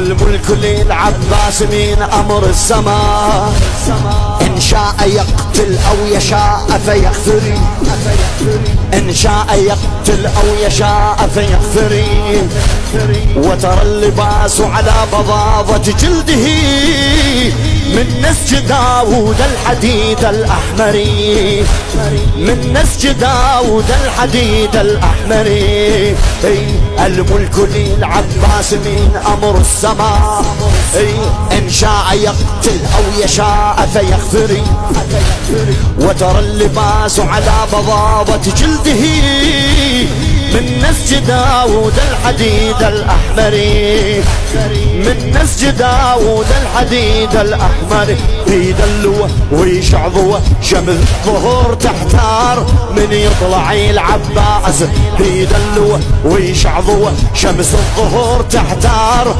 الملك للعباس من أمر السماء، إن شاء يقتل أو يشاء فيغفر، إن شاء يقتل أو يشاء فيغفر. وترى اللباس على بضاضة جلده من نسج داود الحديد الأحمر، من نسج داود الحديد الأحمر. الملك للعباس من أمر السماء، إن شاء يقتل أو يشاء فيغفر. وترى اللباس على بضاضة جلده من نسج داود الحديد الأحمر، من نسج داود الحديد الأحمر. يدلوه ويشعظوه شمس الظهور تحتار من يطلع العباس، يدلوه ويشعظوه شمس الظهور تحتار.